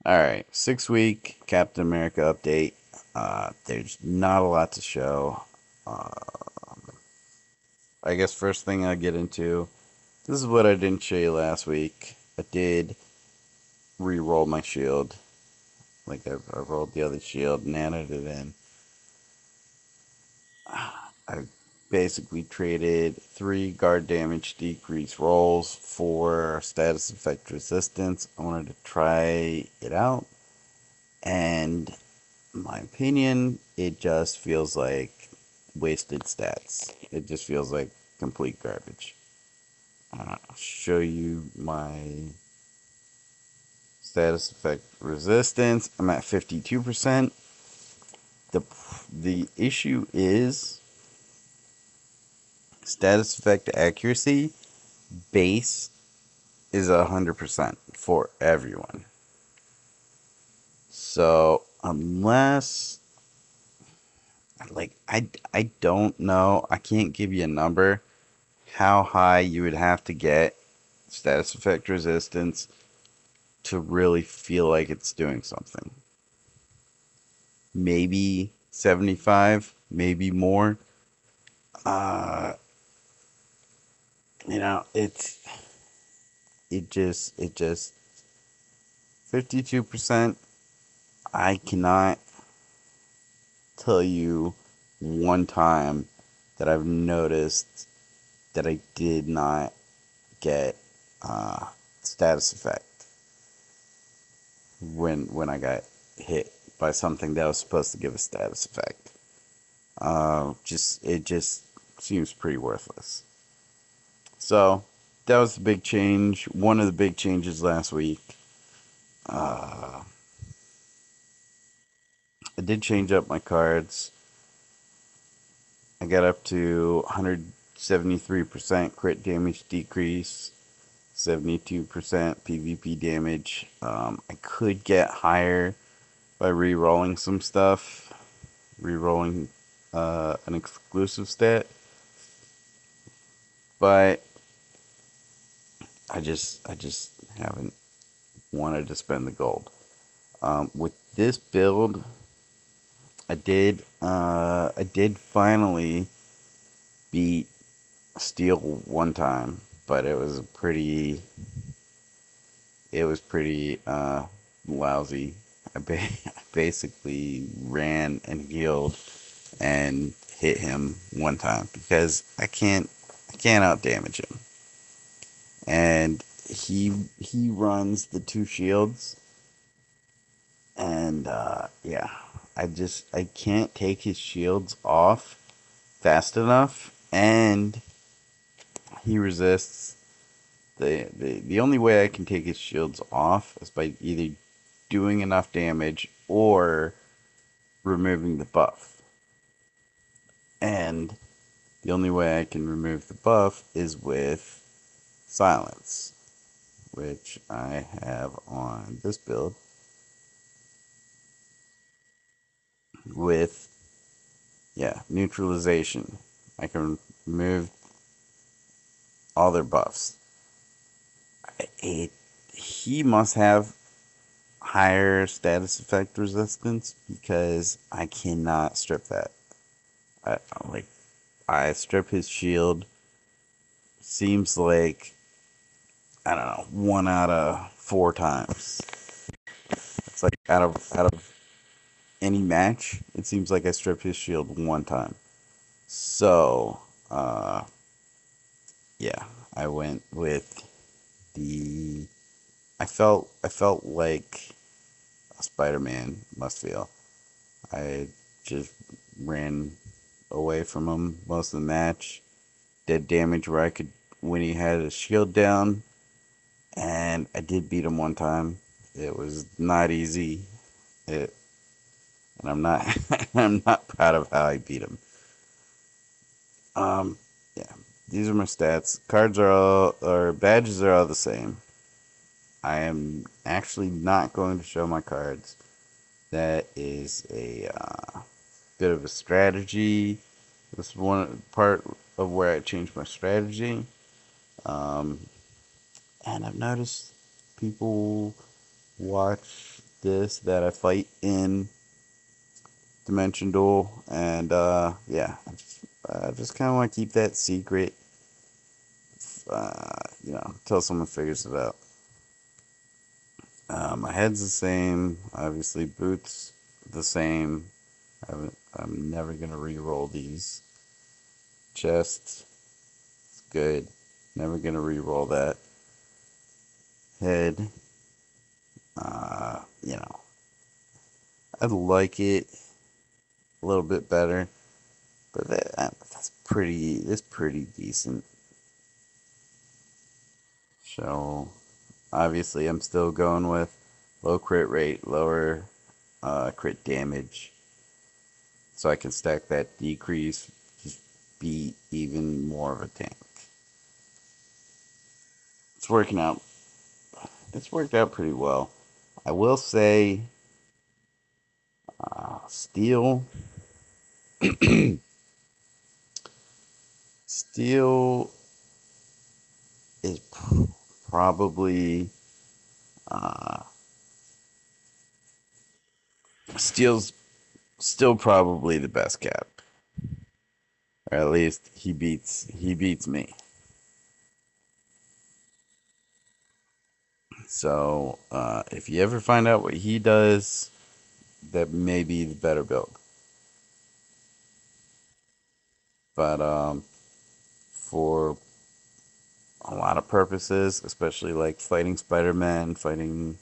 Alright, 6 week Captain America update. There's not a lot to show. Uh, I guess first thing I'll get into, this is what I didn't show you last week. I did re-roll my shield. Like I rolled the other shield and added it in. I basically traded 3 guard damage decrease rolls for status effect resistance. I wanted to try it out, and in my opinion, it just feels like wasted stats. It just feels like complete garbage. I'll show you my status effect resistance. I'm at 52%. The the issue is status effect accuracy base is 100% for everyone. So unless I don't know, I can't give you a number how high you would have to get status effect resistance to really feel like it's doing something. Maybe 75, maybe more. Uh, it's it just 52%. I cannot tell you one time that I've noticed that I did not get status effect when I got hit by something that was supposed to give a status effect. It just seems pretty worthless. So that was the big change. One of the big changes last week. Uh, I did change up my cards. I got up to 173% crit damage decrease, 72% PvP damage. I could get higher by re-rolling some stuff, re-rolling an exclusive stat, but I just haven't wanted to spend the gold. With this build, I did finally beat Steel one time, but it was pretty lousy. I basically ran and healed and hit him one time because I can't out damage him, and he runs the 2 shields, and yeah, I can't take his shields off fast enough, and he resists. The only way I can take his shields off is by either doing enough damage or removing the buff. And the only way I can remove the buff is with silence, which I have on this build with, yeah, neutralization. I can remove all their buffs. It, he must have higher status effect resistance because I cannot strip that. I like I strip his shield. Seems like, I don't know, 1 out of 4 times. It's like out of any match, it seems like I strip his shield one time. So yeah, I went with the. I felt like a Spider-Man must feel. I just ran away from him most of the match. Did damage where I could when he had his shield down, and I did beat him one time. It was not easy. It, and I'm not I'm not proud of how I beat him. Um, yeah, these are my stats. Cards are all, or badges are all the same. I am actually not going to show my cards. That is a bit of a strategy. This is one part of where I changed my strategy. Um, and I've noticed people watch this that I fight in Dimension Duel, and yeah, I just kind of want to keep that secret, until someone figures it out. My head's the same, obviously. Boots the same. I'm never gonna re-roll these. Chest, it's good. Never gonna re-roll that. Head, you know, I'd like it a little bit better, but that's pretty decent. So obviously, I'm still going with low crit rate, lower crit damage, so I can stack that decrease, just be even more of a tank. It's working out. It's worked out pretty well. I will say, steel, steel is probably uh, steel's still probably the best cap, or at least he beats me. So if you ever find out what he does, that may be the better build. But for a lot of purposes, especially like fighting Spider-Man, fighting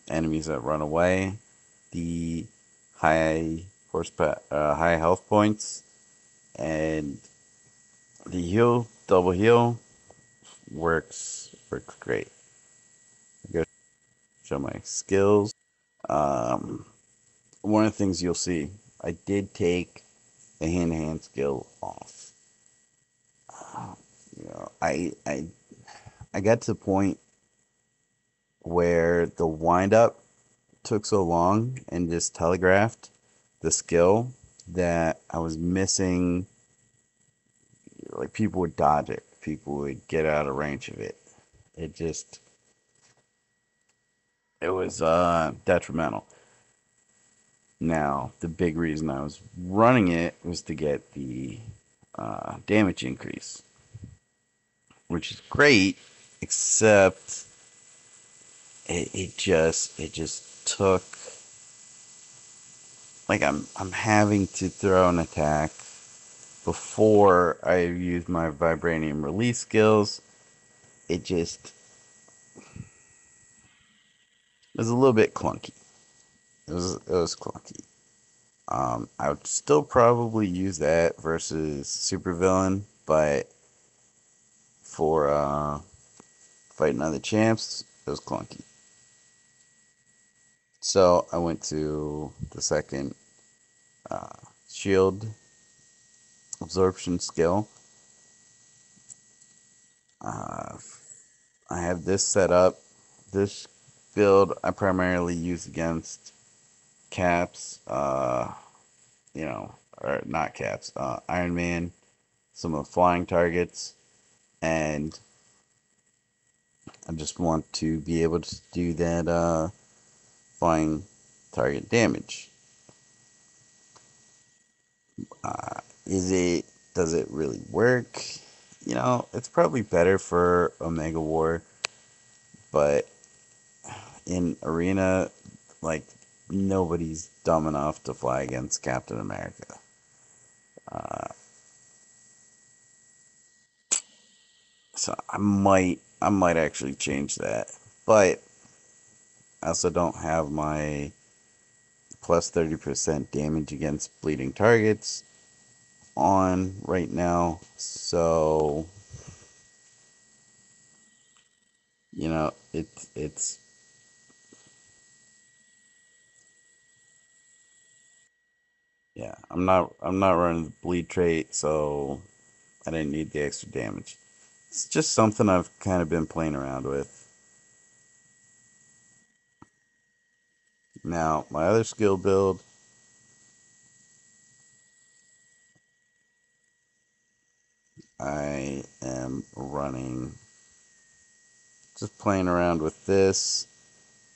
enemies that run away, the high health points, and the heal, double heal works great. I go show my skills. Um, One of the things you'll see, I did take the hand-to-hand skill off. Uh, I got to the point where the wind-up took so long and just telegraphed the skill that I was missing. Like, people would dodge it, people would get out of range of it. It just it was detrimental. Now, the big reason I was running it was to get the damage increase, which is great, except it just took, like, I'm having to throw an attack before I use my vibranium release skills. It just was a little bit clunky. It was clunky. I would still probably use that versus supervillain, but for fighting other champs, it was clunky. So I went to the second uh, shield absorption skill. Uh, I have this set up. This build I primarily use against caps, or not caps, Iron Man, some of the flying targets, and I just want to be able to do that flying target damage. Is it does it really work? It's probably better for Omega War, but in Arena, like, nobody's dumb enough to fly against Captain America. Uh, so I might actually change that, but I also don't have my plus 30% damage against bleeding targets on right now, so it's yeah. I'm not running the bleed trait, so I didn't need the extra damage. It's just something I've kind of been playing around with. Now, my other skill build, I am running, just playing around with this.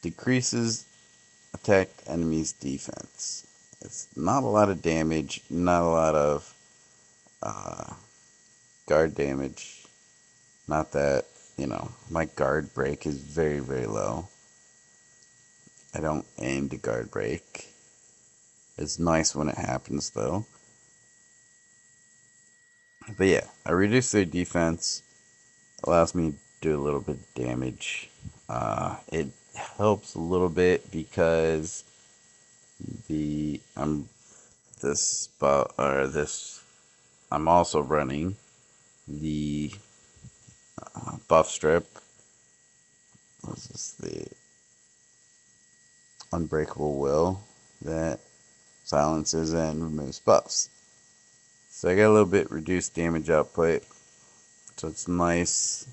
Decreases attacked enemy's defense. It's not a lot of damage, not a lot of uh, guard damage. Not that, my guard break is very, very low. I don't aim to guard break. It's nice when it happens, though. But yeah, I reduce their defense, allows me to do a little bit of damage. It helps a little bit because the this spot or this I'm also running the buff strip. This is the unbreakable will that silences and removes buffs. So I got a little bit reduced damage output. So it's nice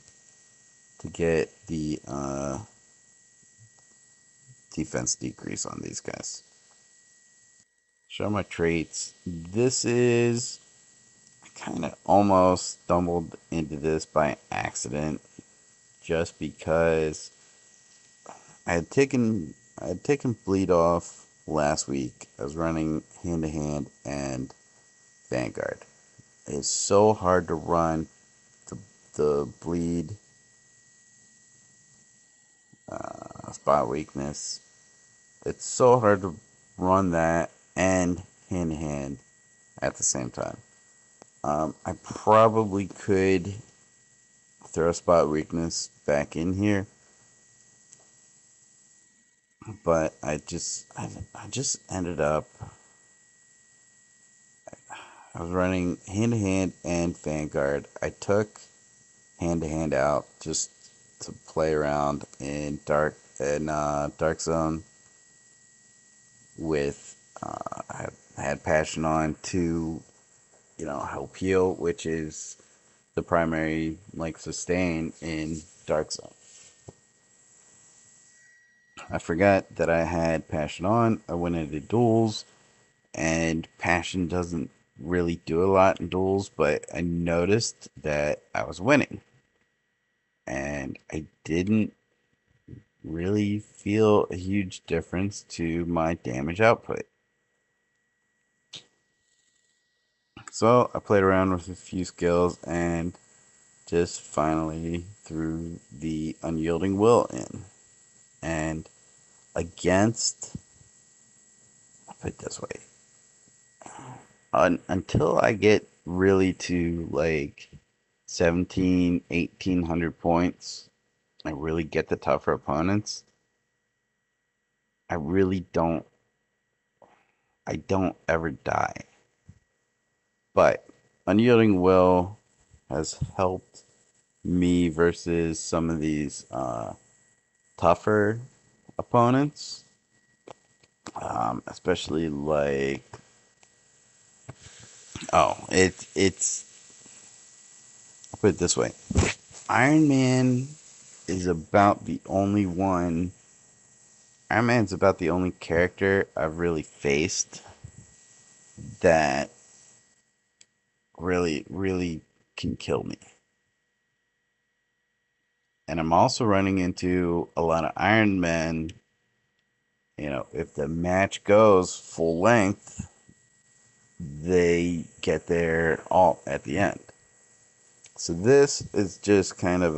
to get the defense decrease on these guys. Show my traits. This is I kind of almost stumbled into this by accident, just because I had taken bleed off last week. I was running hand to hand and Vanguard. It's so hard to run the bleed spot weakness. It's so hard to run that and hand to hand at the same time. I probably could throw spot weakness back in here, but I just ended up I was running hand to hand and Vanguard. I took hand to hand out just to play around in dark zone with I had passion on to help heal, which is the primary like sustain in dark zone. I forgot that I had passion on. I went into duels, and passion doesn't really do a lot in duels, but I noticed that I was winning, and I didn't really feel a huge difference to my damage output. So I played around with a few skills and just finally threw the unyielding will in. And against, I'll put it this way, until I get really to like 17, 1800 points, I really get the tougher opponents. I really I don't ever die. But unyielding will has helped me versus some of these tougher opponents, especially like it's I'll put it this way: Iron Man is about the only one. Iron Man's about the only character I've really faced that really, really can kill me. And I'm also running into a lot of Iron Men. If the match goes full length, they get their alt at the end. So this is just kind of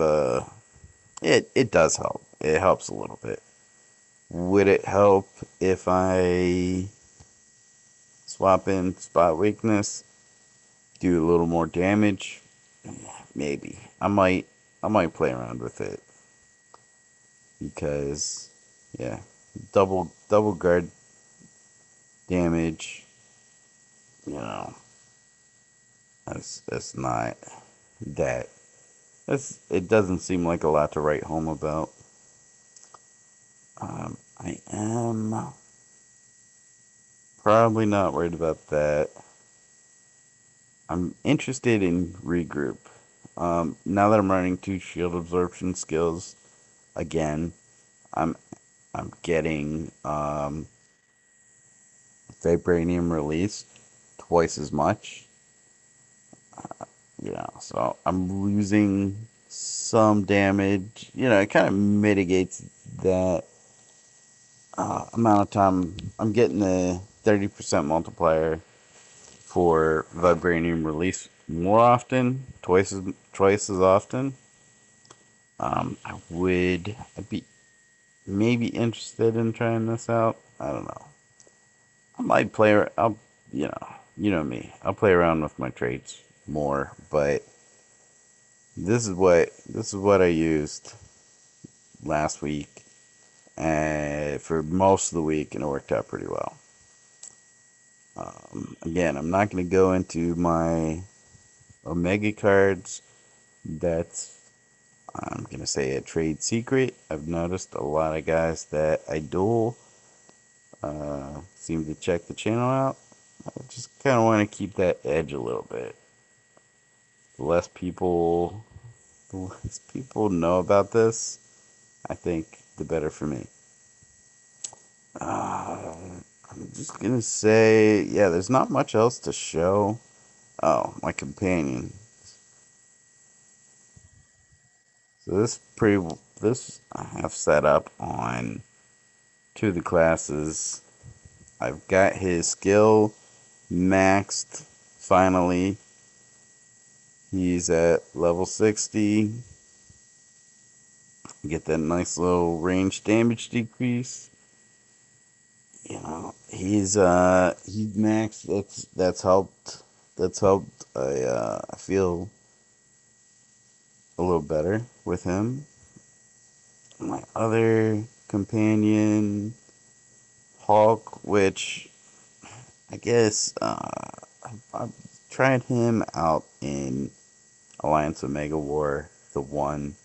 it does help. It helps a little bit. Would it help if I swap in spot weakness, do a little more damage? Maybe. I might play around with it because yeah, double guard damage, you know, that's not that it doesn't seem like a lot to write home about. I am probably not worried about that. I'm interested in regroup. Now that I'm running two shield absorption skills again, I'm I'm getting vibranium release twice as much. So I'm losing some damage. It kind of mitigates that amount of time. I'm getting the 30% multiplier for vibranium release more often, twice as often. I'd be maybe interested in trying this out. I don't know. I might play. I'll, you know me. I'll play around with my traits more, but this is what I used last week, and for most of the week, and it worked out pretty well. Again, I'm not going to go into my Omega cards. That's, I'm going to say, a trade secret. I've noticed a lot of guys that I duel seem to check the channel out. I just kind of want to keep that edge a little bit. The less people, the less people know about this, I think, the better for me. Uh, I'm just gonna say, yeah, there's not much else to show. Oh, my companion. So this I have set up on two of the classes. I've got his skill maxed finally. He's at level 60. Get that nice little range damage decrease. He's maxed. That's helped. That's helped. I feel a little better with him. My other companion, Hulk, which I guess I've tried him out in Alliance Omega War, the one,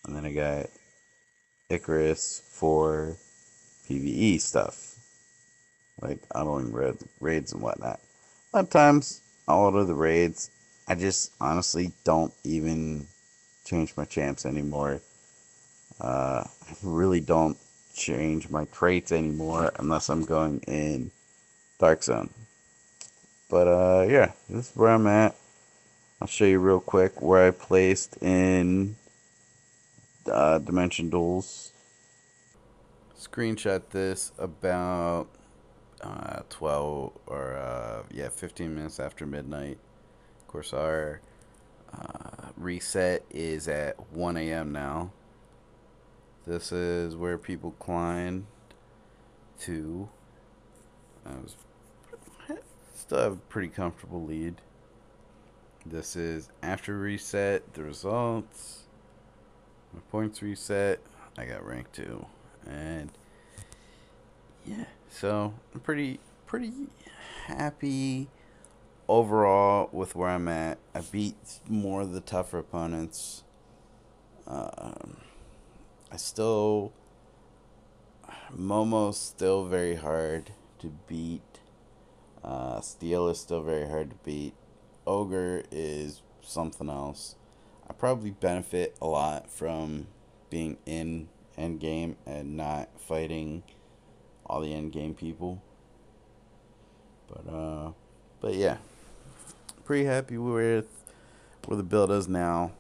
and then I got Icarus for PvE stuff, like unloading raids and whatnot. A lot of times, I'll order the raids. I just honestly don't even change my champs anymore. I really don't change my traits anymore unless I'm going in Dark Zone. But yeah, this is where I'm at. I'll show you real quick where I placed in Dimension Duels. Screenshot this about 12 or yeah, 15 minutes after midnight. Of course, our reset is at 1 a.m. now. This is where people climb to. I was still have a pretty comfortable lead. This is after reset, the results. My points reset. I got rank 2. And yeah, so I'm pretty happy overall with where I'm at. I beat more of the tougher opponents. Um, I still Momo's still very hard to beat. Steel is still very hard to beat. Ogre is something else. I probably benefit a lot from being in end game and not fighting all the end game people. But yeah, pretty happy with where the build is now.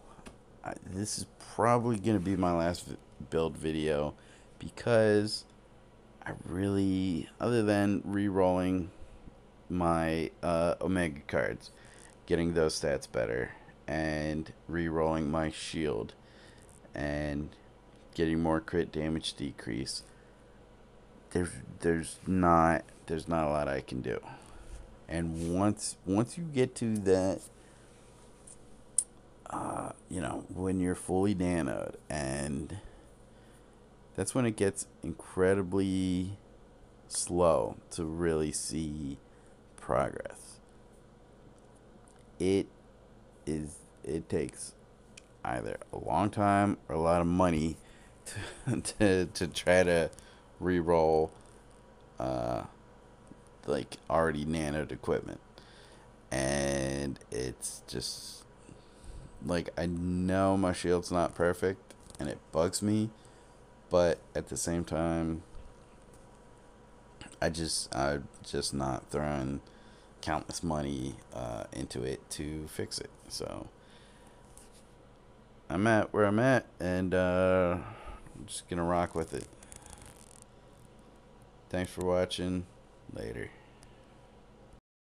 This is probably gonna be my last build video because I really, other than re-rolling my Omega cards, getting those stats better, and re-rolling my shield, and getting more crit damage decrease, there's there's not a lot I can do. And once you get to that, when you're fully nanoed, and that's when it gets incredibly slow to really see progress. It takes either a long time or a lot of money to try to re-roll uh, like already nanoed equipment, and it's just like, I know my shield's not perfect and it bugs me, but at the same time, I'm just not throwing countless money into it to fix it. So I'm at where I'm at, and I'm just gonna rock with it. Thanks for watching. Later.